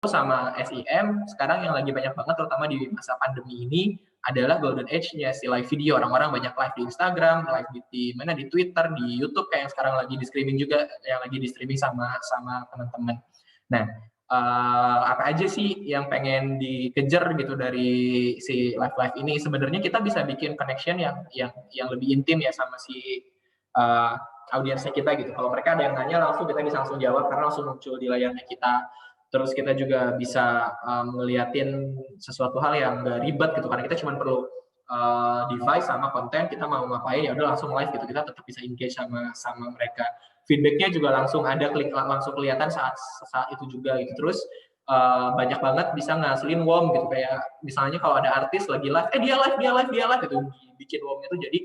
sama SEM sekarang yang lagi banyak banget terutama di masa pandemi ini adalah golden age-nya si live video. Orang-orang banyak live di Instagram, live di mana di Twitter, di YouTube kayak yang sekarang lagi di streaming juga, yang lagi di streaming sama teman-teman. Nah, apa aja sih yang pengen dikejar gitu dari si live ini? Sebenarnya kita bisa bikin connection yang lebih intim ya sama si uh, audiensnya kita gitu. Kalau mereka ada yang nanya langsung kita bisa langsung jawab karena langsung muncul di layarnya kita. Terus kita juga bisa ngeliatin sesuatu hal yang nggak ribet gitu karena kita cuma perlu device sama konten, kita mau ngapain ya udah langsung live gitu, kita tetap bisa engage sama mereka. Feedbacknya juga langsung ada, langsung kelihatan saat itu juga gitu. Terus banyak banget bisa ngasilin warm gitu, kayak misalnya kalau ada artis lagi live, dia live gitu, bikin warmnya tuh jadi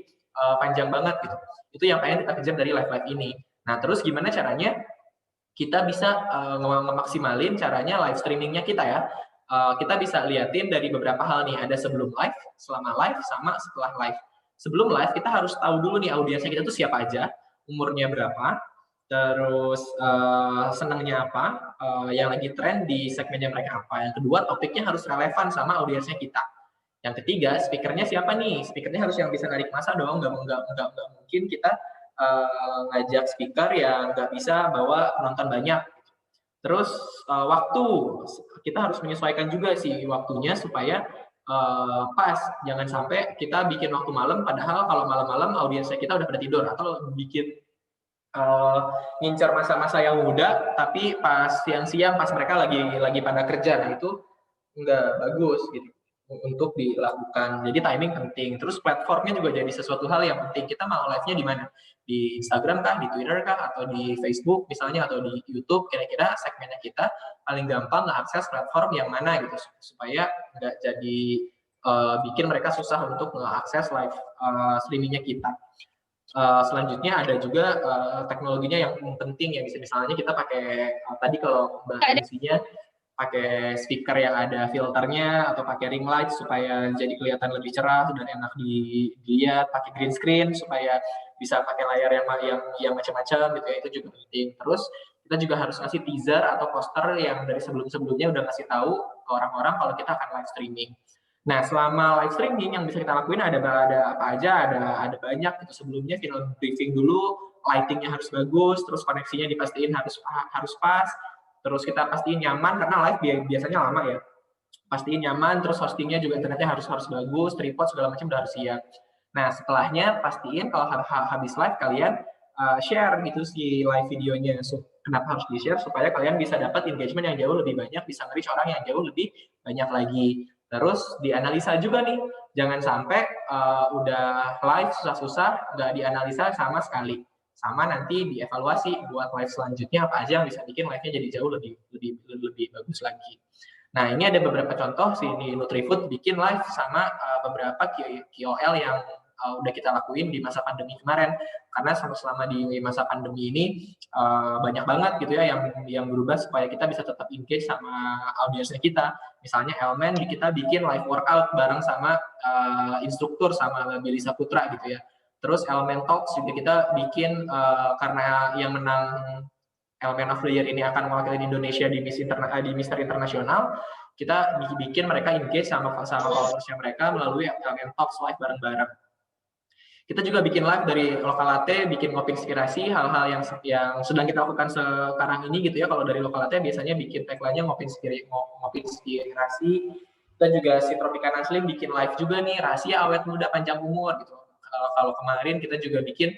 panjang banget gitu. Itu yang pengen kita kejar dari live ini. Nah terus gimana caranya kita bisa memaksimalin caranya live streamingnya kita ya. Kita bisa liatin dari beberapa hal nih, ada sebelum live, selama live, sama setelah live. Sebelum live kita harus tahu dulu nih audiensnya kita tuh siapa aja, umurnya berapa, terus senangnya apa, yang lagi tren di segmennya mereka apa. Yang kedua, topiknya harus relevan sama audiensnya kita. Yang ketiga, speakernya siapa nih? Speakernya harus yang bisa narik masa dong, nggak mungkin kita ngajak speaker yang nggak bisa bawa penonton banyak. Terus waktu, kita harus menyesuaikan juga sih waktunya supaya pas. Jangan sampai kita bikin waktu malam, padahal kalau malam-malam audiensnya kita udah pada tidur, atau bikin ngincar masa-masa yang muda, tapi pas siang-siang pas mereka lagi pada kerja, nah itu nggak bagus gitu untuk dilakukan. Jadi timing penting. Terus platformnya juga jadi sesuatu hal yang penting. Kita mau live-nya di mana? Di Instagram kah, di Twitter kah, atau di Facebook misalnya, atau di YouTube. Kira-kira segmennya kita paling gampang nge-akses platform yang mana gitu, supaya nggak jadi bikin mereka susah untuk nge-akses live streamingnya kita. Selanjutnya ada juga teknologinya yang penting ya, misalnya kita pakai tadi kalau Mbak MC-nya pakai speaker yang ada filternya atau pakai ring light supaya jadi kelihatan lebih cerah dan enak dilihat, pakai green screen supaya bisa pakai layar yang macam-macam gitu ya, itu juga penting. Terus kita juga harus ngasih teaser atau poster yang dari sebelum-sebelumnya udah ngasih tahu ke orang-orang kalau kita akan live streaming. Nah, selama live streaming yang bisa kita lakuin ada apa aja, ada banyak gitu. Sebelumnya final briefing dulu, lightingnya harus bagus, terus koneksinya dipastiin harus pas, terus kita pastiin nyaman karena live biasanya lama ya. Pastiin nyaman, terus hostingnya juga internetnya harus bagus, tripod segala macam udah harus siap. Nah, setelahnya pastiin kalau habis live kalian share gitu si live videonya. Kenapa harus di-share? Supaya kalian bisa dapat engagement yang jauh lebih banyak, bisa nge-reach orang yang jauh lebih banyak lagi. Terus dianalisa juga nih, jangan sampai udah live susah-susah nggak dianalisa sama sekali. Sama nanti dievaluasi buat live selanjutnya apa aja yang bisa bikin live-nya jadi jauh lebih bagus lagi. Nah, ini ada beberapa contoh sih di Nutrifood bikin live sama beberapa KOL yang udah kita lakuin di masa pandemi kemarin. Karena selama di masa pandemi ini banyak banget gitu ya yang berubah supaya kita bisa tetap engage sama audiensnya kita. Misalnya Elmen kita bikin live workout bareng sama instruktur sama Belisa Putra gitu ya. Terus Elmen Talks juga kita bikin karena yang menang Elemen of the Year ini akan mewakili Indonesia di Mister Internasional, kita bikin mereka engage sama followersnya mereka melalui Elemen Talks live bareng-bareng. Kita juga bikin live dari Lokal Latte, bikin ngopi inspirasi, hal-hal yang sedang kita lakukan sekarang ini gitu ya. Kalau dari Lokal Latte biasanya bikin tagline-nya ngopi inspirasi. Kita juga si Tropicana Slim bikin live juga nih, rahasia awet muda panjang umur gitu. Kalau kemarin kita juga bikin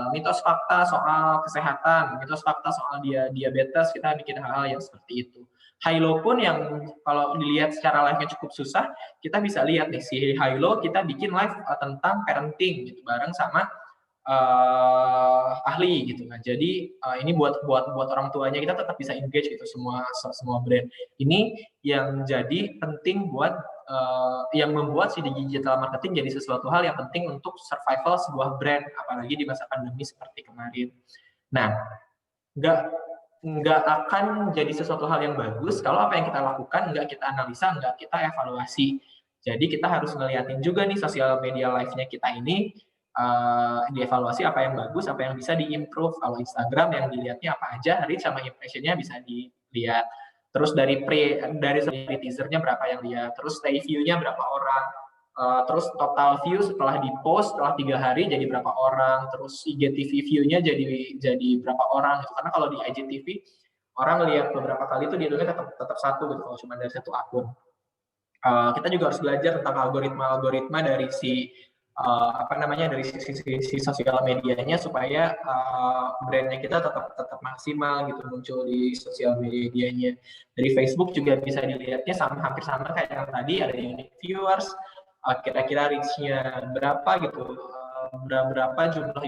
mitos fakta soal kesehatan, mitos fakta soal diabetes, kita bikin hal-hal yang seperti itu. Hilo pun yang kalau dilihat secara live-nya cukup susah, kita bisa lihat nih si Hilo kita bikin live tentang parenting gitu bareng sama ahli gitu. Nah, jadi ini buat orang tuanya kita tetap bisa engage gitu semua brand. Ini yang jadi penting buat yang membuat si digital marketing jadi sesuatu hal yang penting untuk survival sebuah brand, apalagi di masa pandemi seperti kemarin. Nah, nggak akan jadi sesuatu hal yang bagus kalau apa yang kita lakukan nggak kita analisa, nggak kita evaluasi. Jadi kita harus ngeliatin juga nih sosial media live-nya kita ini, dievaluasi apa yang bagus, apa yang bisa diimprove. Kalau Instagram yang dilihatnya apa aja, reach sama impression-nya bisa dilihat. Terus dari teasernya berapa yang lihat, terus review-nya berapa orang, terus total view setelah di post setelah 3 hari jadi berapa orang, terus IGTV view-nya jadi berapa orang gitu. Karena kalau di IGTV orang lihat beberapa kali itu dihitungnya tetap satu gitu kalau cuma dari satu akun. Kita juga harus belajar tentang algoritma dari si dari sisi sosial medianya supaya brandnya kita tetap maksimal gitu muncul di sosial medianya. Dari Facebook juga bisa dilihatnya hampir sama kayak yang tadi, ada unique viewers, kira-kira reach-nya berapa gitu, berapa jumlah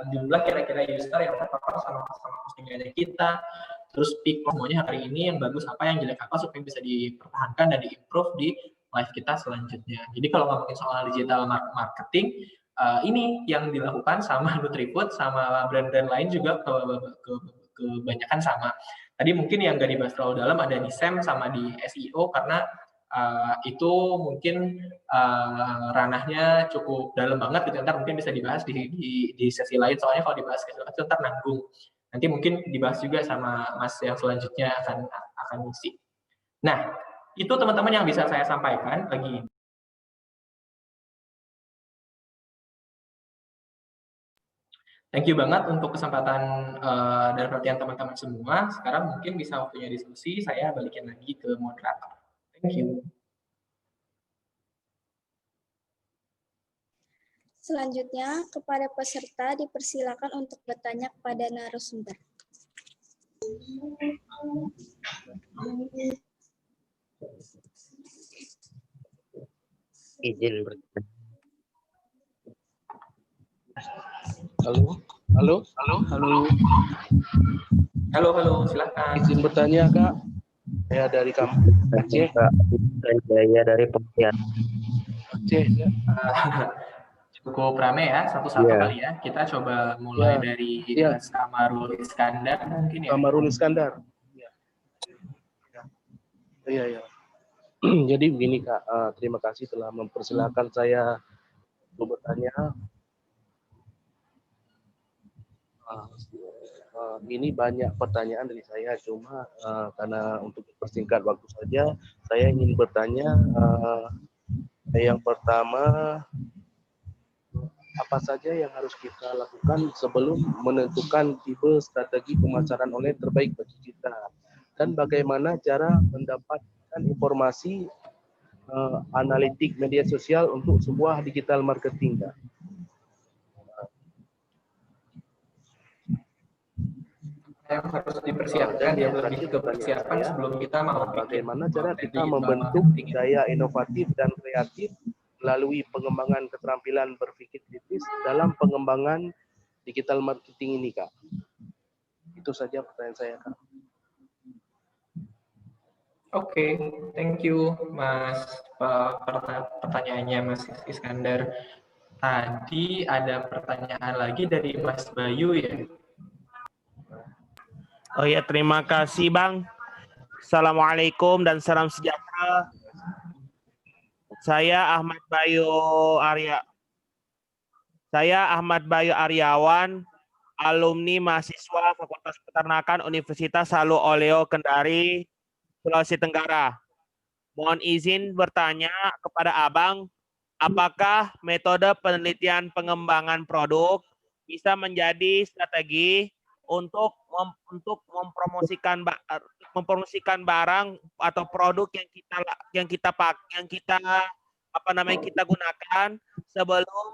jumlah kira-kira user yang terpapar sama postingannya kita, terus pick semuanya hari ini yang bagus apa, yang jelek apa, supaya bisa dipertahankan dan diimprove di live kita selanjutnya. Jadi kalau ngomongin soal digital marketing, ini yang dilakukan sama Nutrifood sama brand-brand lain juga kebanyakan sama. Tadi mungkin yang nggak dibahas terlalu dalam ada di SEM sama di SEO, karena itu mungkin ranahnya cukup dalam banget gitu. Ntar mungkin bisa dibahas di sesi lain, soalnya kalau dibahas itu ntar nanggung. Nanti mungkin dibahas juga sama Mas yang selanjutnya akan ngisi. Nah, itu teman-teman yang bisa saya sampaikan lagi. Thank you banget untuk kesempatan dan perhatian teman-teman semua. Sekarang mungkin bisa waktunya diskusi, saya balikin lagi ke moderator. Thank you. Selanjutnya, kepada peserta dipersilakan untuk bertanya kepada narasumber. Izin bertanya. Halo, silakan. Izin bertanya, Kak. Saya dari kampung Aceh. Saya dari Pontianak. Aceh. Ya. Cukup rame ya, satu-satu kali ya. Kita coba mulai dari Mas Kamarul Iskandar mungkin ya. Kamarul Iskandar. Iya. Jadi begini, Kak, terima kasih telah mempersilahkan saya untuk bertanya. Ini banyak pertanyaan dari saya, cuma karena untuk persingkat waktu saja, saya ingin bertanya. Yang pertama, apa saja yang harus kita lakukan sebelum menentukan tipe strategi pemasaran online terbaik bagi kita, dan bagaimana cara mendapatkan informasi analitik media sosial untuk sebuah digital marketing, Kak. Yang harus dipersiapkan yang lebih ke persiapan sebelum kita mau bagaimana cara kita membentuk daya inovatif dan kreatif melalui pengembangan keterampilan berpikir kritis dalam pengembangan digital marketing ini, Kak. Itu saja pertanyaan saya, Kak. Oke, thank you Mas pertanyaannya Mas Iskandar. Tadi ada pertanyaan lagi dari Mas Bayu ya. Oh ya, terima kasih Bang. Assalamualaikum dan salam sejahtera. Saya Ahmad Bayu Aryawan, alumni mahasiswa Fakultas Peternakan Universitas Salu Oleo Kendari, Sulawesi Tenggara. Mohon izin bertanya kepada Abang, apakah metode penelitian pengembangan produk bisa menjadi strategi untuk mempromosikan barang atau produk yang kita gunakan sebelum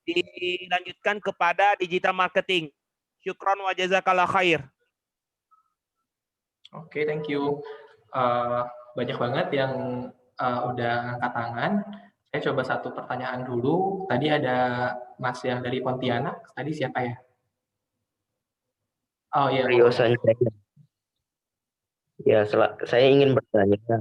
dilanjutkan kepada digital marketing. Syukron wa jazakallah khair. Oke, thank you. Banyak banget yang udah angkat tangan. Saya coba satu pertanyaan dulu. Tadi ada Mas yang dari Pontianak. Tadi siapa ya? Oh iya. Rio Sanjaya. Ya, saya ingin bertanya,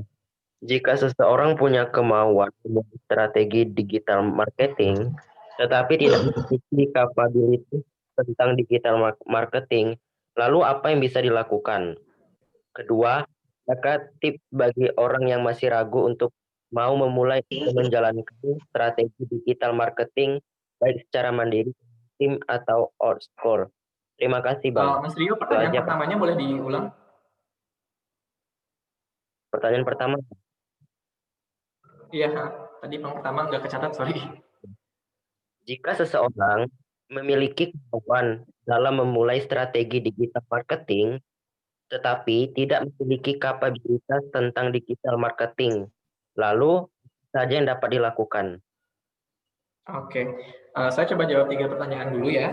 jika seseorang punya kemauan strategi digital marketing, tetapi tidak memiliki kapabilitas tentang digital marketing, lalu apa yang bisa dilakukan? Kedua, apakah tips bagi orang yang masih ragu untuk mau memulai menjalankan strategi digital marketing baik secara mandiri, tim atau outscore? Terima kasih, Bang. Mas Rio, pertanyaan pertamanya boleh diulang? Pertanyaan pertama, Iya, tadi yang pertama nggak kecatat, sorry. jika seseorang memiliki kemampuan dalam memulai strategi digital marketing, tetapi tidak memiliki kapabilitas tentang digital marketing, lalu apa saja yang dapat dilakukan? Oke, saya coba jawab 3 pertanyaan dulu ya.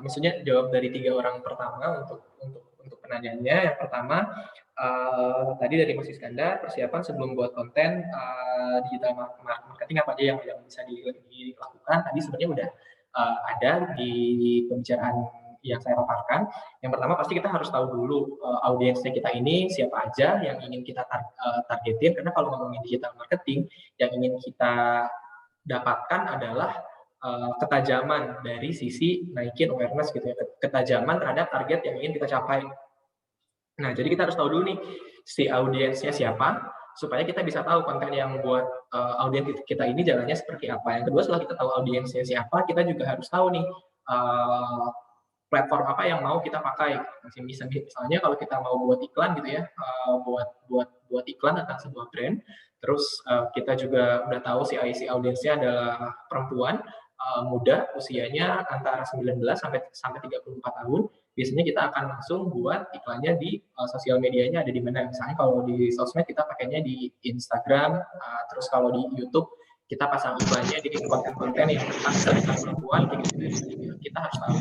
Maksudnya jawab dari 3 orang pertama untuk penanyanya. Yang pertama, tadi dari Mas Iskandar, persiapan sebelum buat konten digital marketing apa aja yang bisa dilakukan. Tadi sebenarnya udah ada di pembicaraan yang saya paparkan. Yang pertama pasti kita harus tahu dulu audiensnya kita ini siapa aja yang ingin kita targetin. Karena kalau ngomongin digital marketing, yang ingin kita dapatkan adalah ketajaman dari sisi naikin awareness gitu ya, ketajaman terhadap target yang ingin kita capai. Nah, jadi kita harus tahu dulu nih si audiensnya siapa, supaya kita bisa tahu konten yang buat audiens kita ini jalannya seperti apa. Yang kedua, setelah kita tahu audiensnya siapa, kita juga harus tahu nih platform apa yang mau kita pakai. Misalnya kalau kita mau buat iklan gitu ya, buat iklan tentang sebuah brand, terus kita juga udah tahu si audiensnya adalah perempuan muda, usianya antara 19 sampai 34 tahun. Biasanya kita akan langsung buat iklannya di sosial medianya ada di mana. Misalnya kalau di sosmed kita pakainya di Instagram, terus kalau di YouTube kita pasang iklannya di konten-konten yang tentang perempuan kayak gitu. Kita harus tahu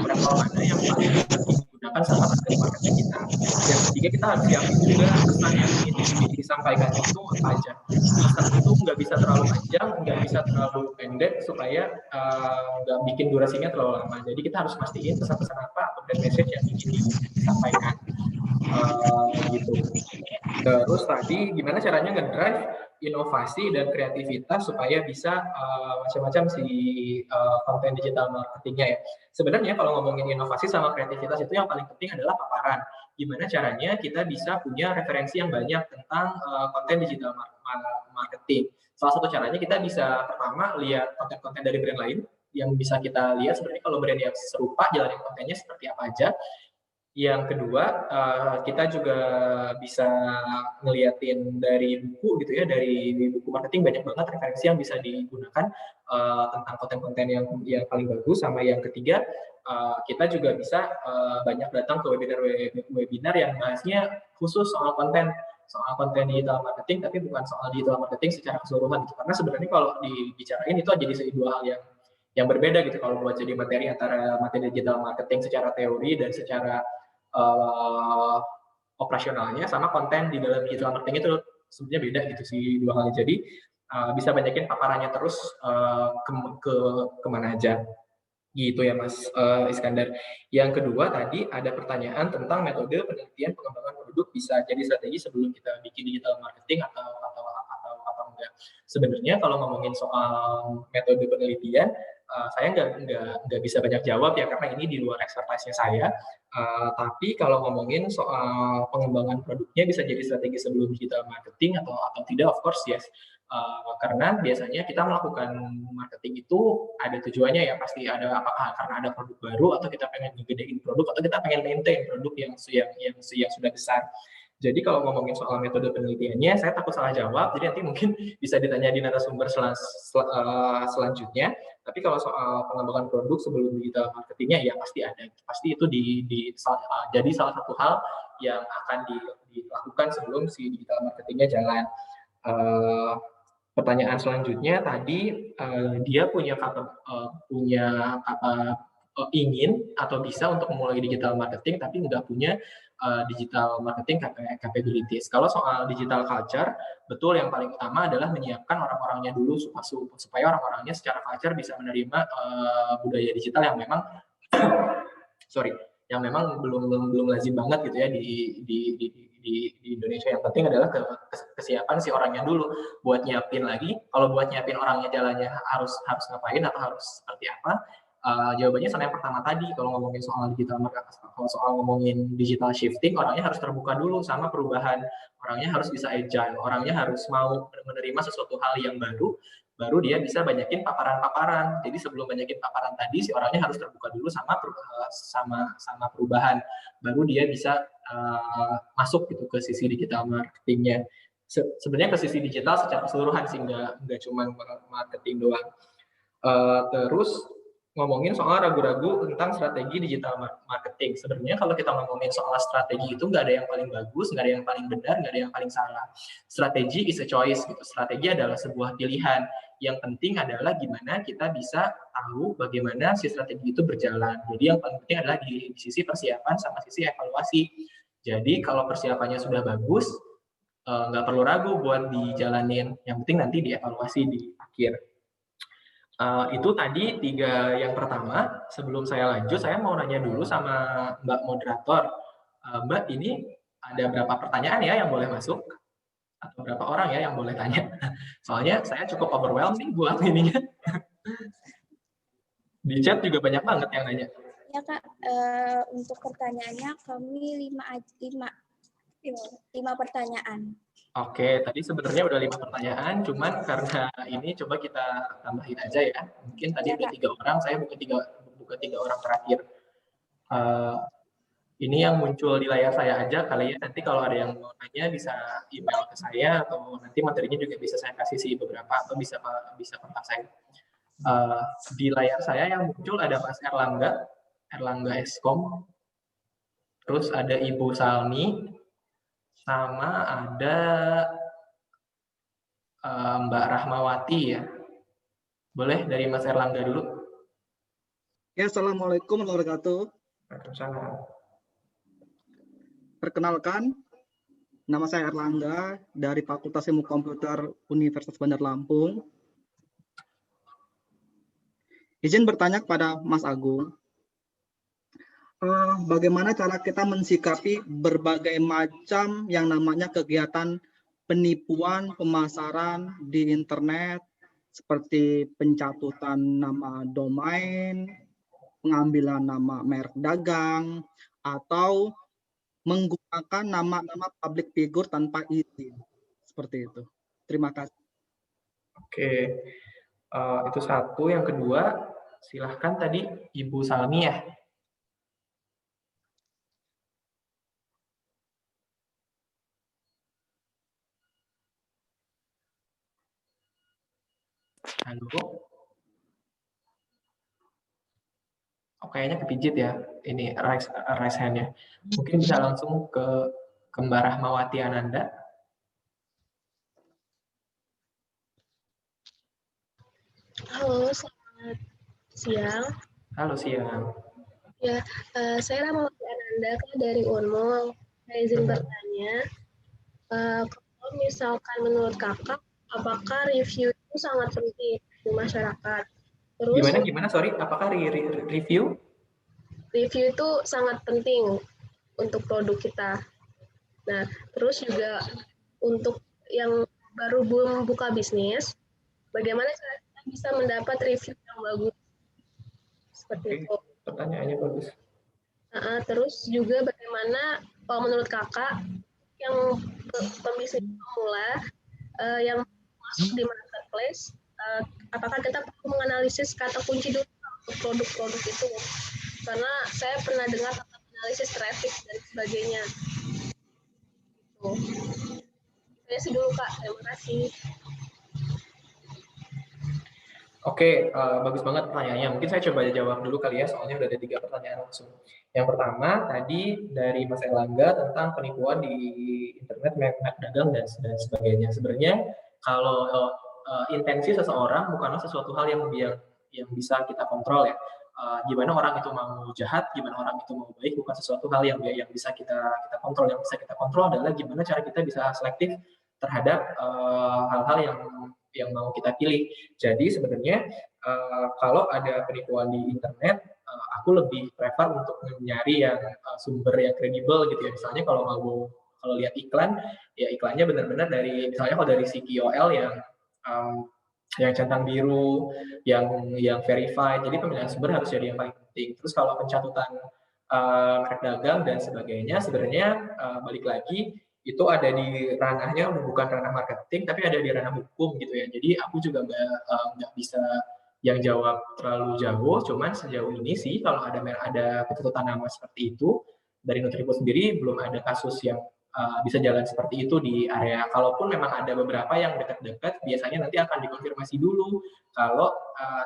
platform mana yang paling digunakan sama target marketnya kita. Yang ketiga, kita harus siapin juga pesan yang ingin disampaikan itu apa aja. Pesan itu nggak bisa terlalu panjang, nggak bisa terlalu pendek supaya nggak bikin durasinya terlalu lama. Jadi kita harus pastiin pesan-pesan apa atau brand message yang ingin disampaikan. Gitu. Terus tadi gimana caranya ngedrive inovasi dan kreativitas supaya bisa macam-macam si konten digital marketingnya ya. Sebenarnya kalau ngomongin inovasi sama kreativitas itu yang paling penting adalah paparan. Gimana caranya kita bisa punya referensi yang banyak tentang konten digital marketing. Salah satu caranya kita bisa pertama lihat konten-konten dari brand lain yang bisa kita lihat sebenarnya kalau brand yang serupa jalanin kontennya seperti apa aja. Yang kedua, kita juga bisa ngeliatin dari buku gitu ya, dari buku marketing banyak banget referensi yang bisa digunakan tentang konten-konten yang paling bagus. Sama yang ketiga, kita juga bisa banyak datang ke webinar yang bahasnya khusus soal konten digital marketing, tapi bukan soal digital marketing secara keseluruhan gitu. Karena sebenarnya kalau dibicarain itu jadi dua hal yang berbeda gitu kalau buat jadi materi antara materi digital marketing secara teori dan secara operasionalnya sama konten di dalam digital marketing itu sebenarnya beda gitu sih dua halnya. Jadi bisa banyakin paparannya terus kemana aja gitu ya Mas Iskandar. Yang kedua tadi ada pertanyaan tentang metode penelitian pengembangan produk bisa jadi strategi sebelum kita bikin digital marketing atau enggak. Sebenarnya kalau ngomongin soal metode penelitian, saya nggak bisa banyak jawab ya karena ini di luar expertise-nya saya. Tapi kalau ngomongin soal pengembangan produknya bisa jadi strategi sebelum digital marketing atau tidak, of course yes. Karena biasanya kita melakukan marketing itu ada tujuannya ya, pasti ada apakah karena ada produk baru atau kita pengen ngegedein produk atau kita pengen maintain produk yang sudah besar. Jadi kalau ngomongin soal metode penelitiannya, saya takut salah jawab, jadi nanti mungkin bisa ditanya di narasumber selanjutnya. Tapi kalau soal pengembangan produk sebelum digital marketingnya, ya pasti ada. Pasti itu jadi salah satu hal yang akan dilakukan sebelum si digital marketingnya jalan. Pertanyaan selanjutnya tadi dia ingin atau bisa untuk memulai digital marketing tapi nggak punya digital marketing capabilities. Kalau soal digital culture, betul yang paling utama adalah menyiapkan orang-orangnya dulu supaya orang-orangnya secara culture bisa menerima budaya digital yang memang yang memang belum lazim banget gitu ya di Indonesia. Yang penting adalah kesiapan si orangnya dulu buat nyiapin lagi. Kalau buat nyiapin orangnya jalannya harus ngapain atau harus seperti apa? Jawabannya sama yang pertama tadi. Kalau ngomongin soal digital marketing, kalau soal ngomongin digital shifting, orangnya harus terbuka dulu sama perubahan. Orangnya harus bisa agile, orangnya harus mau menerima sesuatu hal yang baru dia bisa banyakin paparan-paparan. Jadi sebelum banyakin paparan tadi, si orangnya harus terbuka dulu sama perubahan. Baru dia bisa masuk gitu ke sisi digital marketingnya. sebenarnya ke sisi digital secara keseluruhan sih, nggak cuma marketing doang. Terus ngomongin soal ragu-ragu tentang strategi digital marketing. Sebenarnya kalau kita ngomongin soal strategi itu nggak ada yang paling bagus, nggak ada yang paling benar, nggak ada yang paling salah. Strategi is a choice gitu. Strategi adalah sebuah pilihan. Yang penting adalah gimana kita bisa tahu bagaimana si strategi itu berjalan. Jadi yang paling penting adalah di sisi persiapan sama sisi evaluasi. Jadi kalau persiapannya sudah bagus, nggak perlu ragu buat dijalanin. Yang penting nanti dievaluasi di akhir. Itu tadi 3 yang pertama. Sebelum saya lanjut, saya mau nanya dulu sama Mbak Moderator. Mbak, ini ada berapa pertanyaan ya yang boleh masuk? Atau berapa orang ya yang boleh tanya? Soalnya saya cukup overwhelmed nih buat ininya. Di chat juga banyak banget yang nanya. Ya Kak, untuk pertanyaannya kami 5 pertanyaan. Oke, tadi sebenarnya udah 5 pertanyaan, cuman karena ini coba kita tambahin aja ya. Mungkin tadi udah 3 orang, saya buka 3 orang terakhir. Ini yang muncul di layar saya aja kali ya. Nanti kalau ada yang mau nanya bisa email ke saya atau nanti materinya juga bisa saya kasih sih beberapa atau bisa kontak saya. Di layar saya yang muncul ada Mas Erlangga Eskom, terus ada Ibu Salmi, sama ada Mbak Rahmawati ya. Boleh dari Mas Erlangga dulu. Ya, Assalamualaikum warahmatullahi wabarakatuh. Waalaikumsalam. Perkenalkan, nama saya Erlangga dari Fakultas Ilmu Komputer Universitas Bandar Lampung. Izin bertanya kepada Mas Agung, bagaimana cara kita mensikapi berbagai macam yang namanya kegiatan penipuan pemasaran di internet, seperti pencatutan nama domain, pengambilan nama merek dagang, atau menggunakan nama-nama public figure tanpa izin. Seperti itu. Terima kasih. Oke, itu satu. Yang kedua, silahkan tadi Ibu Salmi ya. Halo. Oh, kayaknya kepijit ya. Ini raise hand-nya. Mungkin bisa langsung ke Mbak Rahmawati Ananda. Halo, selamat siang. Halo, siang. Ya, saya Rahmawati Ananda dari Unmul. Saya izin bertanya, kalau misalkan menurut kakak, apakah review itu sangat penting di masyarakat? Terus, Gimana? Sorry, apakah review? Review itu sangat penting untuk produk kita. Nah, terus juga untuk yang baru buka bisnis, bagaimana cara kita bisa mendapat review yang bagus? Seperti itu. Pertanyaannya bagus. Terus juga bagaimana kalau menurut kakak yang pembisnis pemula yang masuk di marketplace, apakah kita perlu menganalisis kata kunci dulu untuk produk-produk itu? Karena saya pernah dengar tentang analisis traffic dan sebagainya. Gitu. Saya sih dulu Kak, terima kasih. Oke, bagus banget pertanyaannya. Mungkin saya coba jawab dulu kali ya, soalnya udah ada 3 pertanyaan langsung. Yang pertama, tadi dari Mas Erlangga tentang penipuan di internet, merek dagang, dan sebagainya. Sebenarnya, kalau intensi seseorang bukanlah sesuatu hal yang bisa kita kontrol ya. Gimana orang itu mau jahat, gimana orang itu mau baik, bukan sesuatu hal yang bisa kita kontrol. Yang bisa kita kontrol adalah gimana cara kita bisa selektif terhadap hal-hal yang mau kita pilih. Jadi sebenarnya kalau ada penipuan di internet, aku lebih prefer untuk mencari yang sumber yang kredibel gitu ya. Misalnya kalau lihat iklan, ya iklannya benar-benar dari, misalnya kalau dari si KOL yang centang biru, yang verified. Jadi pemilihan sumber harus jadi yang paling penting. Terus kalau pencatutan merek dagang dan sebagainya, sebenarnya balik lagi itu ada di ranahnya, bukan ranah marketing, tapi ada di ranah hukum gitu ya. Jadi aku juga nggak bisa yang jawab terlalu jauh, cuman sejauh ini sih kalau ada pencatutan nama seperti itu, dari Nutribus sendiri belum ada kasus yang bisa jalan seperti itu di area. Kalaupun memang ada beberapa yang dekat-dekat, biasanya nanti akan dikonfirmasi dulu kalau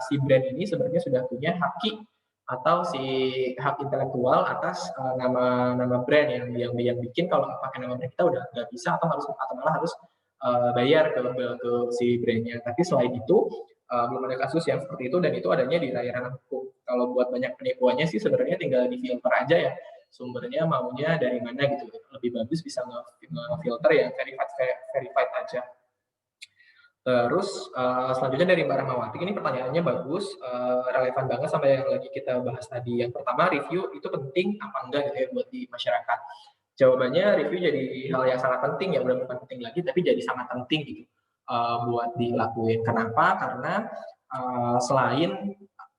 si brand ini sebenarnya sudah punya haki atau si hak intelektual atas nama brand yang bikin. Kalau pakai nama brand kita udah nggak bisa atau malah harus bayar ke si brandnya. Tapi selain itu belum ada kasus yang seperti itu, dan itu adanya di ranah hukum. Kalau buat banyak penipuannya sih sebenarnya tinggal di filter aja ya, sumbernya maunya dari mana gitu. Lebih bagus bisa nge-filter yang verified aja. Terus selanjutnya dari Mbak Rahmawati, ini pertanyaannya bagus, relevan banget sama yang lagi kita bahas tadi. Yang pertama, review itu penting apa enggak gitu ya buat di masyarakat. Jawabannya, review jadi hal yang sangat penting ya, udah bukan penting lagi, tapi jadi sangat penting gitu buat dilakuin. Kenapa? Karena selain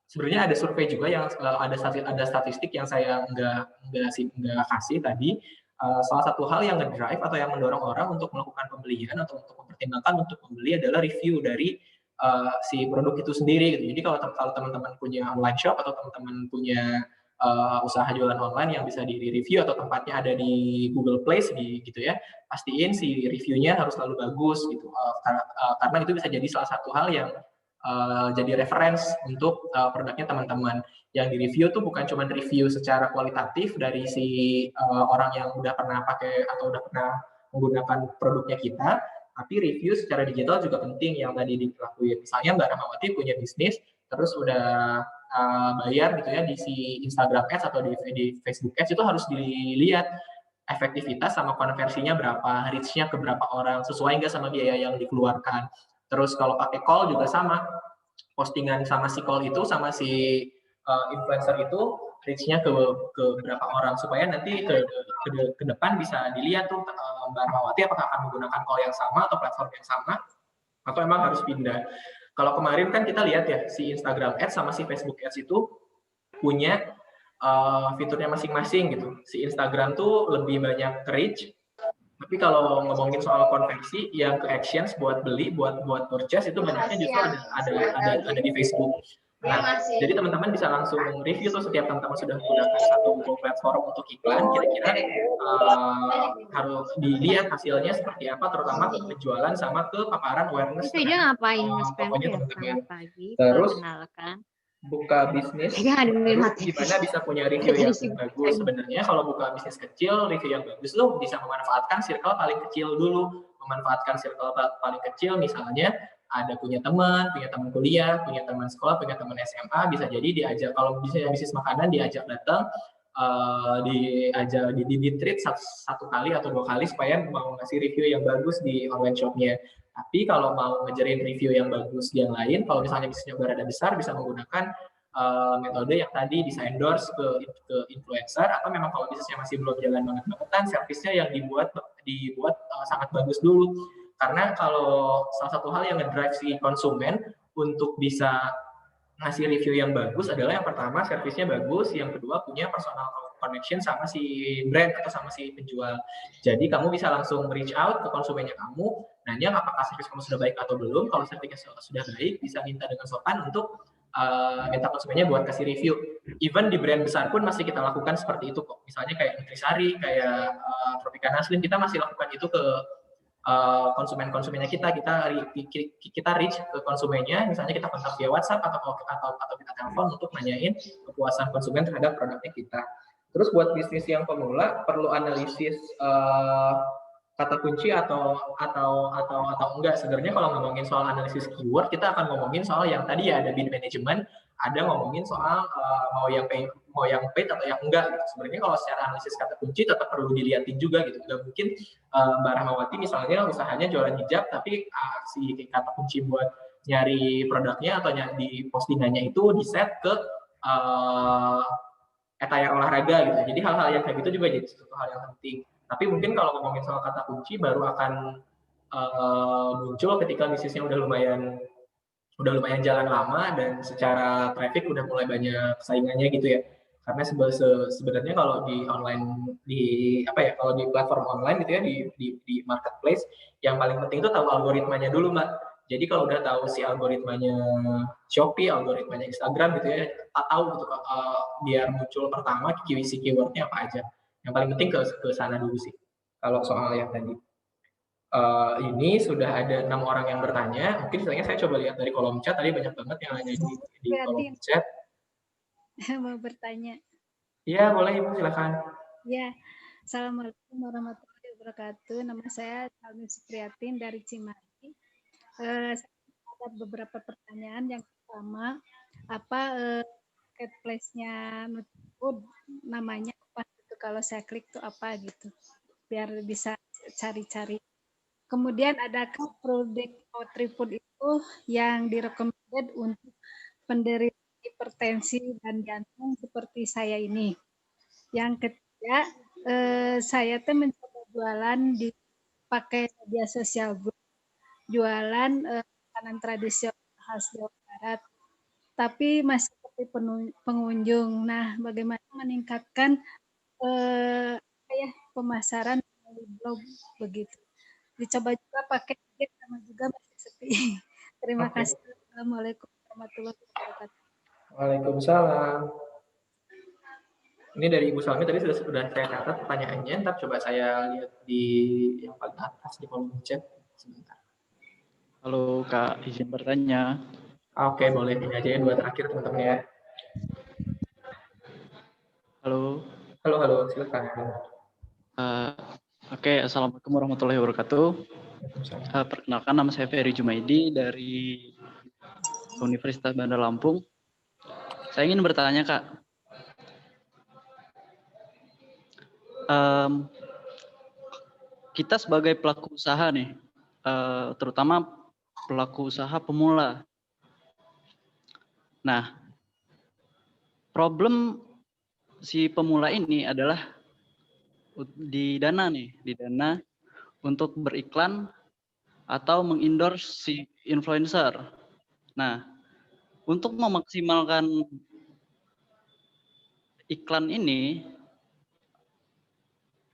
sebenarnya ada survei juga yang ada statistik yang saya nggak kasih tadi. Salah satu hal yang ngedrive atau yang mendorong orang untuk melakukan pembelian atau untuk mempertimbangkan untuk membeli adalah review dari si produk itu sendiri gitu. Jadi kalau teman-teman punya online shop atau teman-teman punya usaha jualan online yang bisa di-review atau tempatnya ada di Google Play gitu ya, pastiin si reviewnya harus selalu bagus gitu. Karena itu bisa jadi salah satu hal yang jadi reference untuk produknya teman-teman. Yang di-review tuh bukan cuma review secara kualitatif dari si orang yang udah pernah pakai atau udah pernah menggunakan produknya kita, tapi review secara digital juga penting yang tadi dilakuin. Misalnya Mbak Rahmawati punya bisnis, terus udah bayar gitu ya di si Instagram Ads atau di Facebook Ads, itu harus dilihat efektivitas sama konversinya berapa, reach-nya ke berapa orang, sesuai nggak sama biaya yang dikeluarkan. Terus kalau pakai call juga sama, postingan sama si call itu sama si influencer itu reach-nya ke berapa orang, supaya nanti ke depan bisa dilihat tuh Mbak Rahmawati apakah akan menggunakan call yang sama atau platform yang sama atau emang harus pindah. Kalau kemarin kan kita lihat ya, si Instagram Ads sama si Facebook Ads itu punya fiturnya masing-masing gitu. Si Instagram tuh lebih banyak reach, tapi kalau ngomongin soal konversi yang ke actions buat beli, buat purchase, itu banyaknya justru ada di Facebook. Nah, jadi teman-teman bisa langsung review tuh setiap teman-teman sudah menggunakan satu platform untuk iklan, kira-kira harus dilihat hasilnya seperti apa, terutama ke penjualan sama ke paparan awareness. Dia ngapain Pokoknya teman-teman. pagi, Terus perkenalkan. Buka bisnis, terus gimana bisa punya review yang bagus. Sebenarnya kalau buka bisnis kecil, review yang bagus tuh bisa memanfaatkan circle paling kecil dulu. Memanfaatkan circle paling kecil, misalnya ada punya teman kuliah, punya teman sekolah, punya teman SMA, bisa jadi diajak, kalau bisnis makanan diajak datang, diajak di treat satu kali atau dua kali supaya mau ngasih review yang bagus di online shopnya. Tapi kalau mau ngejarin review yang bagus yang lain, kalau misalnya bisnisnya berada besar, bisa menggunakan metode yang tadi bisa endorse ke influencer, atau memang kalau bisnisnya masih belum jalan banget-bangetan, servisnya yang dibuat sangat bagus dulu. Karena kalau salah satu hal yang ngedrive si konsumen untuk bisa ngasih review yang bagus adalah yang pertama servisnya bagus, yang kedua punya personal connection sama si brand atau sama si penjual. Jadi kamu bisa langsung reach out ke konsumennya kamu, nanya apakah servis kamu sudah baik atau belum. Kalau servisnya sudah baik, bisa minta dengan sopan untuk minta konsumennya buat kasih review. Even di brand besar pun masih kita lakukan seperti itu kok. Misalnya kayak Nutrisari, kayak Tropicana Slim, kita masih lakukan itu ke konsumennya kita reach ke konsumennya, misalnya kita kontak via WhatsApp atau kita telepon untuk nanyain kepuasan konsumen terhadap produknya kita. Terus buat bisnis yang pemula perlu analisis kata kunci atau enggak. Sebenarnya kalau ngomongin soal analisis keyword, kita akan ngomongin soal yang tadi ya, ada bid management, ada ngomongin soal mau yang paid atau yang enggak gitu. Sebenarnya kalau secara analisis kata kunci tetap perlu dilihatin juga gitu. Nggak mungkin Mbak Rahmawati misalnya usahanya jualan hijab, tapi si kata kunci buat nyari produknya atau di postingannya itu di set ke attire olahraga gitu. Jadi hal-hal yang kayak gitu juga jadi satu hal yang penting. Tapi mungkin kalau ngomongin soal kata kunci baru akan muncul ketika bisnisnya udah lumayan jalan lama dan secara traffic udah mulai banyak saingannya gitu ya. Karena sebenarnya kalau di online kalau di platform online gitu ya, di marketplace, yang paling penting itu tahu algoritmanya dulu, Mbak. Jadi kalau udah tahu si algoritmanya Shopee, algoritmanya Instagram gitu ya, tahu gitu biar muncul pertama keywordnya apa aja. Yang paling penting ke sana dulu sih. Kalau soal yang tadi. Ini sudah ada 6 orang yang bertanya. Mungkin misalnya saya coba lihat dari kolom chat, tadi banyak banget yang ada di kolom chat. Mau bertanya. Iya, boleh Ibu, silakan. Ya, Assalamualaikum warahmatullahi wabarakatuh. Nama saya Salmi Supriyatin dari Cimahi. Saya ada beberapa pertanyaan. Yang pertama, apa marketplace-nya Nutfood namanya apa gitu? Kalau saya klik tuh apa gitu, biar bisa cari-cari. Kemudian adakah produk Nutrifood itu yang direkomendasi untuk penderita hipertensi dan jantung seperti saya ini? Yang ketiga, saya tuh mencoba jualan di pakai media sosial grup, jualan makanan tradisional khas Jawa Barat, tapi masih seperti pengunjung. Nah, bagaimana meningkatkan pemasaran melalui blog begitu? Dicoba juga pakai IG sama juga masih sepi. Terima kasih. Assalamualaikum warahmatullahi wabarakatuh. Waalaikumsalam. Ini dari Ibu Salmi tadi sudah saya catat pertanyaannya, ntar coba saya lihat di yang paling atas di kolom chat sebentar. Halo Kak, izin bertanya. Oke, boleh ini aja yang 2 terakhir teman-teman ya. Halo. Halo, silakan. Oke, Assalamualaikum warahmatullahi wabarakatuh. Perkenalkan, nama saya Ferry Jumaidi dari Universitas Bandar Lampung. Saya ingin bertanya Kak, kita sebagai pelaku usaha nih, terutama pelaku usaha pemula. Nah, problem si pemula ini adalah di dana untuk beriklan atau mengendorse si influencer. Nah, untuk memaksimalkan iklan ini,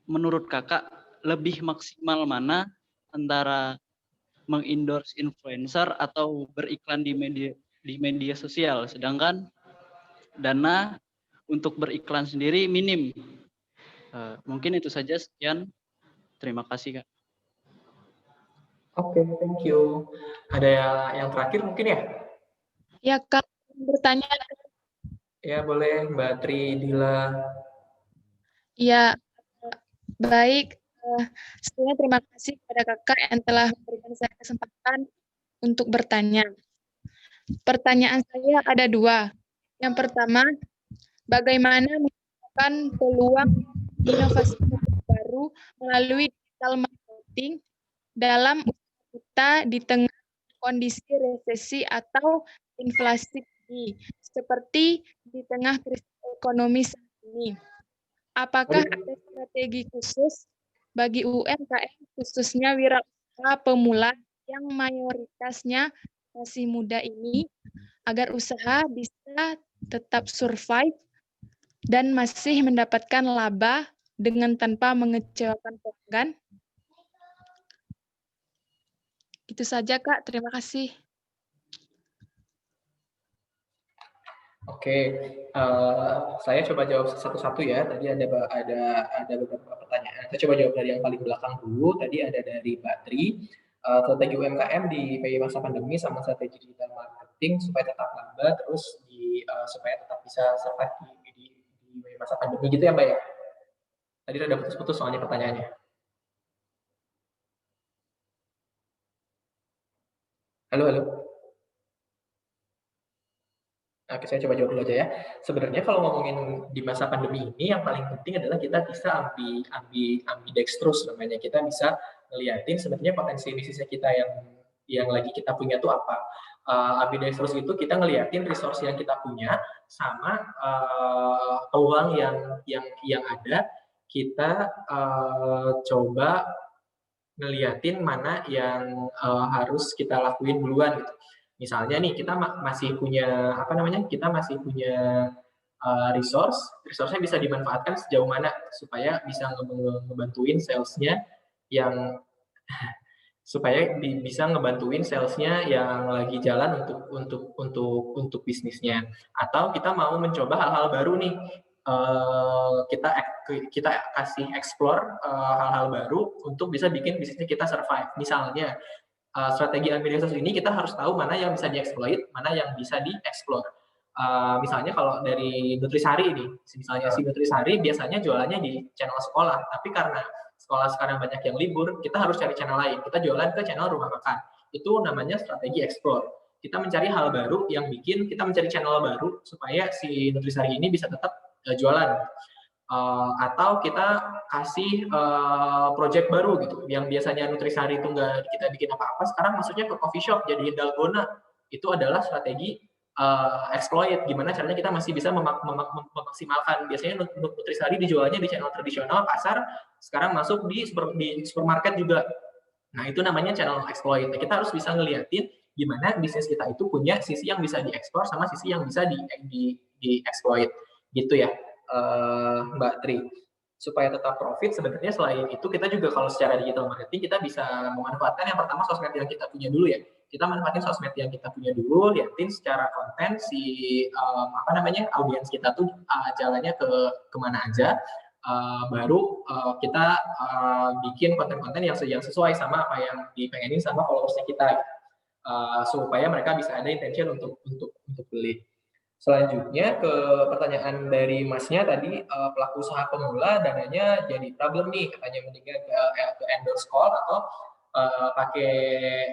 menurut Kakak lebih maksimal mana antara mengendorse influencer atau beriklan di media sosial, sedangkan dana untuk beriklan sendiri minim. Mungkin itu saja, sekian. Terima kasih Kak. Oke, thank you. Ada yang terakhir mungkin ya? Ya Kak, bertanya. Ya boleh, Mbak Tri Dila. Ya, baik. Sebelumnya terima kasih kepada Kakak yang telah memberikan saya kesempatan untuk bertanya. Pertanyaan saya ada 2. Yang pertama, bagaimana menciptakan peluang inovasi baru melalui digital marketing dalam usaha kita di tengah kondisi resesi atau inflasi tinggi, seperti di tengah krisis ekonomi saat ini. Apakah ada strategi khusus bagi UMKM, khususnya wirausaha pemula yang mayoritasnya masih muda ini, agar usaha bisa tetap survive dan masih mendapatkan laba dengan tanpa mengecewakan pelanggan? Itu saja Kak, terima kasih. Oke, saya coba jawab satu-satu ya. Tadi ada beberapa pertanyaan. Saya coba jawab dari yang paling belakang dulu. Tadi ada dari Mbak Tri, strategi UMKM di masa pandemi sama strategi digital marketing supaya tetap laba, terus supaya tetap bisa survive di masa pandemi gitu ya Mbak ya. Tadi ada putus-putus soalnya pertanyaannya. Halo. Oke, saya coba jawab dulu aja ya. Sebenarnya kalau ngomongin di masa pandemi ini, yang paling penting adalah kita bisa ambidextrous namanya. Kita bisa ngeliatin sebenarnya potensi bisnisnya kita yang lagi kita punya itu apa. Ambidextrous itu kita ngeliatin resource yang kita punya sama peluang yang ada. Kita coba ngeliatin mana yang harus kita lakuin duluan gitu. Misalnya nih kita masih punya resource-nya bisa dimanfaatkan sejauh mana supaya bisa ngebantuin sales-nya yang yang lagi jalan untuk bisnisnya. Atau kita mau mencoba hal-hal baru nih, kita kita kasih explore hal-hal baru untuk bisa bikin bisnisnya kita survive. Misalnya strategi media sosial ini kita harus tahu mana yang bisa dieksploit, mana yang bisa dieksplor. Misalnya kalau dari Nutrisari ini, misalnya si Nutrisari biasanya jualannya di channel sekolah, tapi karena sekolah sekarang banyak yang libur, kita harus cari channel lain. Kita jualan ke channel rumah makan. Itu namanya strategi explore. Kita mencari hal baru yang bikin kita mencari channel baru supaya si Nutrisari ini bisa tetap jualan. Atau kita kasih project baru gitu, yang biasanya Nutrisari itu nggak kita bikin apa-apa, sekarang masuknya ke coffee shop jadi dalgona. Itu adalah strategi exploit, gimana caranya kita masih bisa memaksimalkan. Biasanya Nutrisari dijualnya di channel tradisional pasar, sekarang masuk di supermarket juga. Nah, itu namanya channel exploit. Nah, kita harus bisa ngeliatin gimana bisnis kita itu punya sisi yang bisa dieksplor sama sisi yang bisa di-exploit gitu ya, Mbak Tri. Supaya tetap profit, sebenarnya selain itu kita juga kalau secara digital marketing kita bisa memanfaatkan yang pertama sosmed yang kita punya dulu ya. Kita manfaatin sosmed yang kita punya dulu, liatin secara konten si audiens kita tuh jalannya ke kemana aja. Baru kita bikin konten-konten yang sesuai sama apa yang dipengenin sama followersnya kita, supaya mereka bisa ada intention untuk beli. Selanjutnya ke pertanyaan dari Masnya tadi, pelaku usaha pemula dananya jadi problem nih, katanya mendingan ke endorse call atau pakai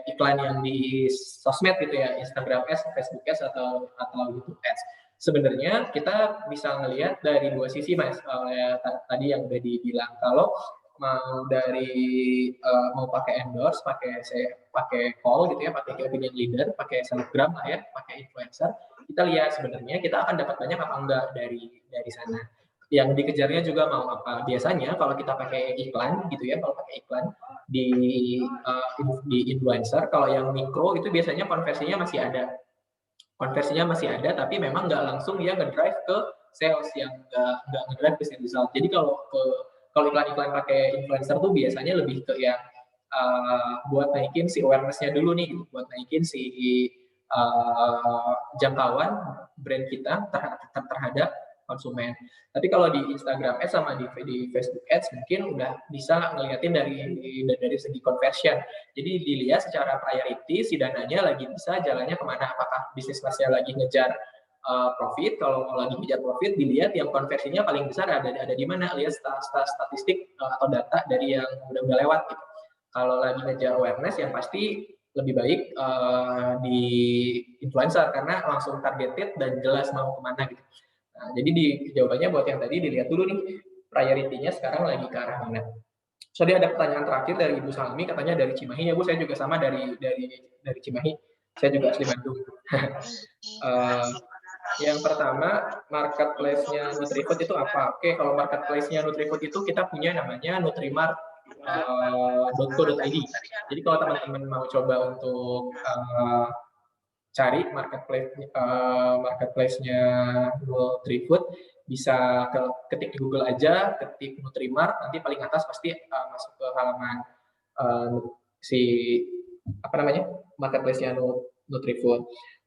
iklan yang di sosmed gitu ya, Instagram Ads, Facebook Ads atau YouTube Ads. Sebenarnya kita bisa ngelihat dari dua sisi, Mas. Tadi yang udah dibilang, kalau mau mau pakai endorse, pakai call gitu ya, pakai opinion leader, pakai selebgram lah ya, pakai influencer, kita lihat sebenarnya kita akan dapat banyak apa enggak dari sana. Yang dikejarnya juga mau apa. Biasanya kalau kita pakai iklan gitu ya, kalau pakai iklan di influencer, kalau yang mikro itu biasanya konversinya masih ada, tapi memang nggak langsung ya ngedrive ke sales, yang nggak ngedrive ke sales result. Jadi kalau iklan-iklan pakai influencer tuh biasanya lebih ke yang buat naikin si awareness-nya dulu nih, gitu. Buat naikin si jangkauan brand kita terhadap konsumen. Tapi kalau di Instagram Ads sama di Facebook Ads mungkin udah bisa ngeliatin dari segi conversion. Jadi dilihat secara priority si dananya lagi bisa jalannya kemana, apakah bisnis masnya lagi ngejar profit. Kalau lagi ngejar profit, dilihat yang konversinya paling besar ada di mana, lihat statistik atau data dari yang udah lewat gitu. Kalau lagi ngejar awareness, yang pasti lebih baik di influencer karena langsung targeted dan jelas mau kemana gitu. Nah, jadi jawabannya buat yang tadi dilihat dulu nih priority-nya sekarang lagi ke arah mana. So, ada pertanyaan terakhir dari Ibu Salmi, katanya dari Cimahi ya Bu, saya juga sama dari Cimahi, saya juga asli Bandung. Yang pertama, marketplace-nya Nutrifood itu apa? Oke, kalau marketplace-nya Nutrifood itu kita punya namanya nutrimart.co.id. Jadi kalau teman-teman mau coba untuk cari marketplace-nya Nutrifood, bisa ketik di Google aja, ketik Nutrimart, nanti paling atas pasti masuk ke halaman marketplace-nya Nutrifood.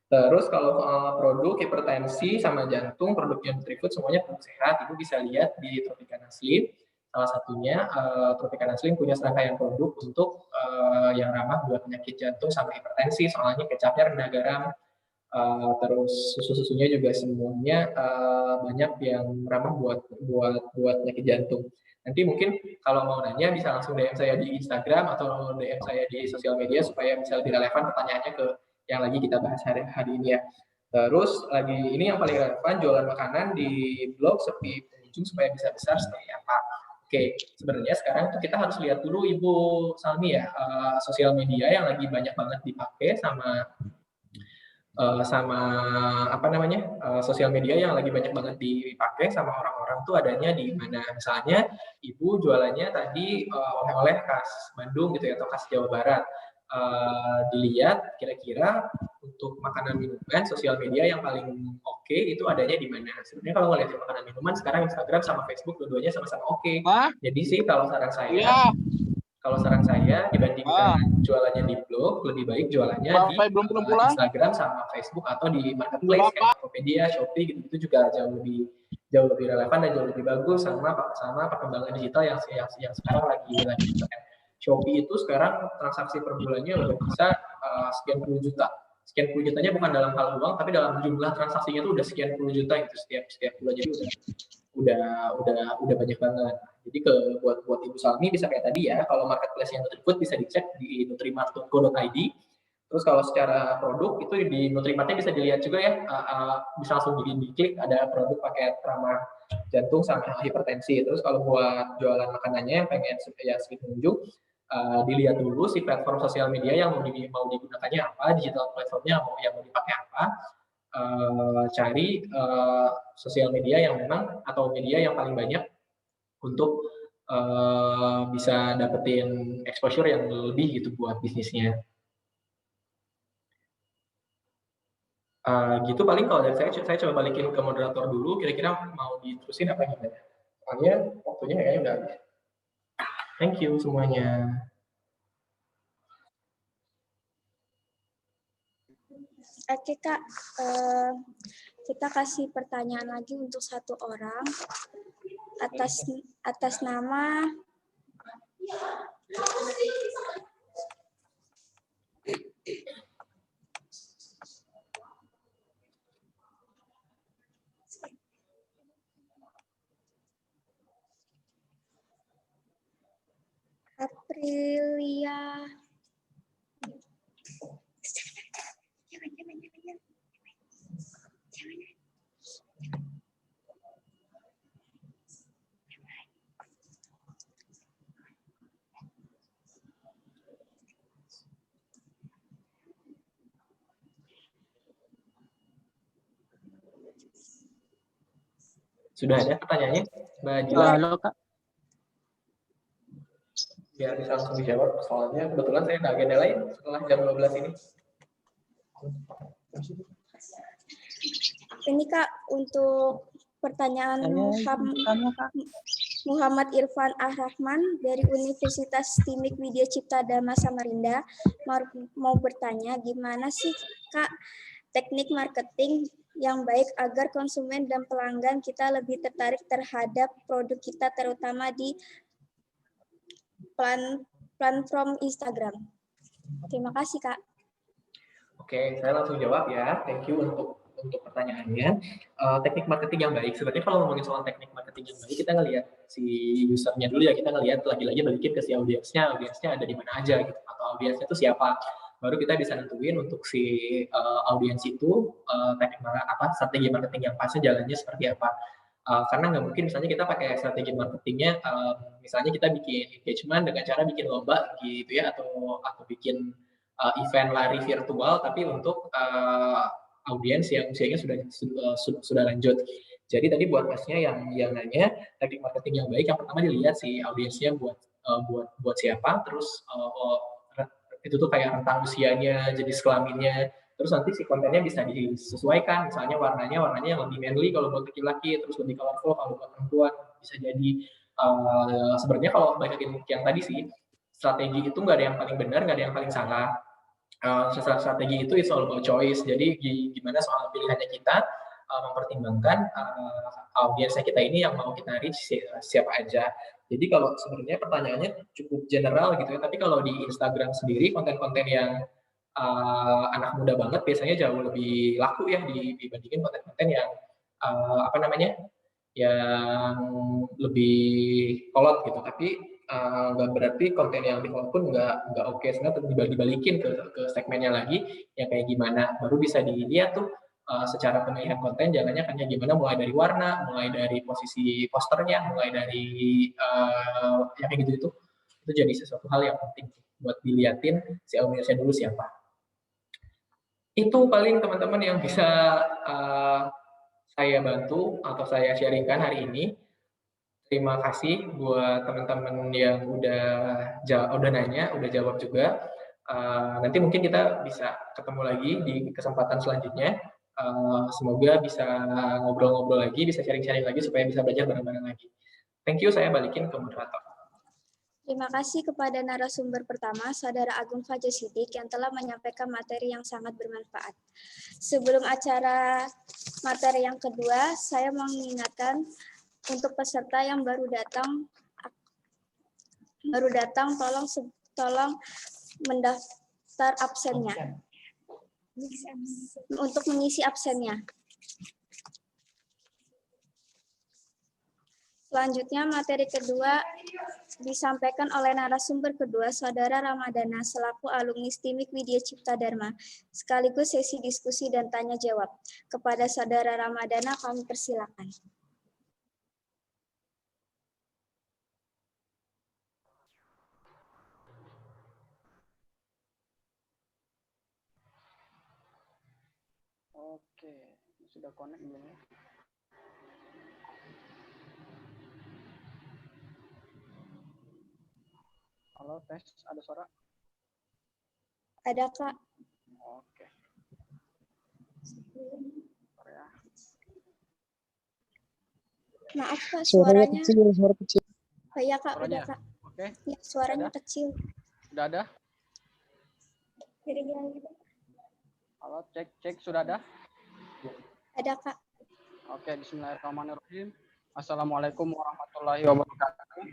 Terus kalau produk hipertensi sama jantung, produknya Nutrifood semuanya produk sehat. Ibu bisa lihat di Tropicana Slim. Salah satunya Tropicana Slim punya serangkaian produk untuk yang ramah buat penyakit jantung sama hipertensi. Soalnya kecapnya rendah garam, terus susu-susunya juga semuanya banyak yang ramah buat penyakit jantung. Nanti mungkin kalau mau nanya bisa langsung DM saya di Instagram atau DM saya di sosial media supaya bisa lebih relevan pertanyaannya ke yang lagi kita bahas hari ini ya. Terus lagi ini yang paling relevan, jualan makanan di blog sepi pengunjung supaya bisa besar seperti apa? Oke, sebenarnya sekarang tuh kita harus lihat dulu Ibu Salmi ya, sosial media yang lagi banyak banget dipakai sosial media yang lagi banyak banget dipakai sama orang-orang tuh adanya di mana. Misalnya Ibu jualannya tadi oleh-oleh khas Bandung gitu ya, atau khas Jawa Barat. Dilihat kira-kira untuk makanan minuman sosial media yang paling oke itu adanya di mana. Sebenarnya kalau ngelihat makanan minuman sekarang Instagram sama Facebook dua-duanya sama-sama oke. Jadi sih kalau saran saya dibandingkan jualannya di blog, lebih baik jualannya di Instagram sama Facebook atau di marketplace kayak Tokopedia, Shopee gitu, itu juga jauh lebih jauh lebih relevan dan jauh lebih bagus sama perkembangan digital yang sekarang lagi tren. Shopee itu sekarang transaksi per bulannya udah bisa sekian puluh juta. Sekian puluh jutanya bukan dalam hal uang, tapi dalam jumlah transaksinya itu udah sekian puluh juta itu setiap bulan. Jadi udah banyak banget. Jadi buat Ibu Salmi bisa kayak tadi ya, kalau marketplace yang Nutrifood bisa dicek di nutrimart.co.id. Terus kalau secara produk itu di Nutrimartnya bisa dilihat juga ya, bisa langsung diklik ada produk pakai ramah jantung sama hipertensi. Terus kalau buat jualan makanannya yang pengen ya sedikit menunjuk, dilihat dulu si platform sosial media yang mau digunakannya apa, digital platformnya yang mau dipakai apa, cari sosial media yang memang atau media yang paling banyak untuk bisa dapetin exposure yang lebih gitu buat bisnisnya. Gitu paling kalau dari saya coba balikin ke moderator dulu, kira-kira mau diterusin apa gimana? Soalnya waktunya kayaknya udah habis. Thank you semuanya. Oke Kak, kita kasih pertanyaan lagi untuk satu orang atas nama Aprilia. Sudah ada pertanyaannya, Mbak Dila? Halo Kak. Biar bisa langsung dijawab, soalnya kebetulan saya ada agenda lain setelah jam 12 ini. Ini Kak, untuk pertanyaan Muhammad Irfan Ar-Rahman dari Universitas Timik Widya Cipta Dharma Samarinda mau bertanya, gimana sih Kak teknik marketing yang baik agar konsumen dan pelanggan kita lebih tertarik terhadap produk kita, terutama di platform Instagram. Terima kasih Kak. Oke, saya langsung jawab ya. Thank you untuk pertanyaannya. Teknik marketing yang baik. Sebenarnya kalau ngomongin soal teknik marketing yang baik, kita ngelihat si usernya dulu ya. Kita ngelihat lagi-lagi balikin ke si audiensnya ada di mana aja gitu. Atau audiensnya itu siapa. Baru kita bisa nentuin untuk si audiens itu strategi marketing yang pasnya jalannya seperti apa. Karena nggak mungkin misalnya kita pakai strategi marketingnya, misalnya kita bikin engagement dengan cara bikin lomba gitu ya, atau bikin event lari virtual tapi untuk audiens yang usianya sudah lanjut. Jadi tadi buat masnya yang nanya teknik marketing yang baik, yang pertama dilihat si audiensnya buat siapa, terus itu tuh kayak rentang usianya, jenis kelaminnya, terus nanti si kontennya bisa disesuaikan, misalnya warnanya yang lebih manly kalau buat laki-laki, terus lebih colorful kalau buat perempuan, bisa jadi sebenarnya kalau banyakin yang tadi sih, strategi itu nggak ada yang paling benar, nggak ada yang paling salah. Strategi itu is all about choice. Jadi gimana soal pilihannya kita mempertimbangkan audiensnya kita ini yang mau kita reach siapa aja. Jadi kalau sebenarnya pertanyaannya cukup general gitu ya, tapi kalau di Instagram sendiri konten-konten yang anak muda banget biasanya jauh lebih laku ya dibandingin konten-konten yang yang lebih kolot gitu. Tapi nggak berarti konten yang di kolot pun nggak oke. Sebenarnya dibalikin ke segmennya lagi yang kayak gimana, baru bisa dilihat tuh secara pemilihan konten jalannya kayak gimana, mulai dari warna, mulai dari posisi posternya, mulai dari yang kayak gitu itu jadi sesuatu hal yang penting buat diliatin si audiensnya dulu siapa. Itu paling teman-teman yang bisa saya bantu atau saya sharingkan hari ini. Terima kasih buat teman-teman yang udah nanya, udah jawab juga. Nanti mungkin kita bisa ketemu lagi di kesempatan selanjutnya. Semoga bisa ngobrol-ngobrol lagi, bisa sharing-sharing lagi supaya bisa belajar bareng-bareng lagi. Thank you, saya balikin ke moderator. Terima kasih kepada narasumber pertama, Saudara Agung Fajar Siddiq, yang telah menyampaikan materi yang sangat bermanfaat. Sebelum acara materi yang kedua, saya mau mengingatkan untuk peserta yang baru datang tolong mendaftar absennya untuk mengisi absennya. Selanjutnya, materi kedua disampaikan oleh narasumber kedua, Saudara Ramadana, selaku alumni STIMIK Widya Cipta Dharma, sekaligus sesi diskusi dan tanya jawab. Kepada Saudara Ramadana, kami persilakan. Oke, sudah connect belum ya? Halo, tes, ada suara? Ada, Kak. Oke. Bentar ya. Maaf, Kak, Suaranya suaranya. kecil. Oh iya, Kak, Suaranya? udah, Kak. Oke. Ya, suaranya Ada? kecil. Sudah ada? Halo, cek, sudah ada? Ada, Kak. Oke, bismillahirrahmanirrahim. Assalamualaikum warahmatullahi wabarakatuh.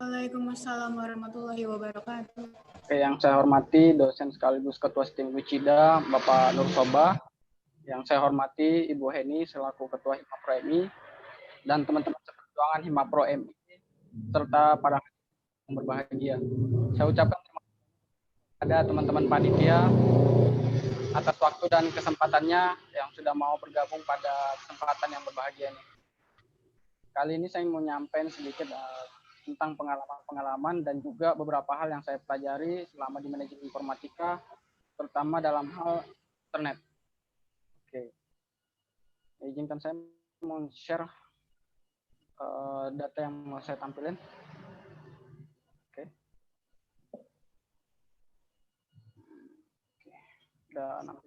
Waalaikumsalam warahmatullahi wabarakatuh. Oke, yang saya hormati dosen sekaligus Ketua STIM Wicida, Bapak Nur Sobah. Yang saya hormati Ibu Heni selaku Ketua Himapro MI dan teman-teman seperjuangan Himapro MI serta para yang berbahagia. Saya ucapkan terima kasih kepada teman-teman panitia atas waktu dan kesempatannya yang sudah mau bergabung pada kesempatan yang berbahagia ini. Kali ini saya mau nyampein sedikit tentang pengalaman-pengalaman dan juga beberapa hal yang saya pelajari selama di manajemen informatika, terutama dalam hal internet. Oke, izinkan saya mau share data yang mau saya tampilin. Oke. Udah 6.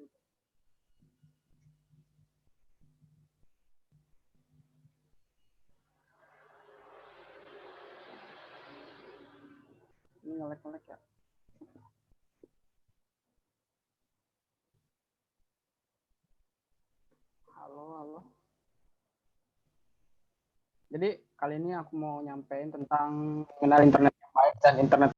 Ini ngelek-ngelek ya. Halo. Jadi kali ini aku mau nyampein tentang mengenal internet yang baik dan internet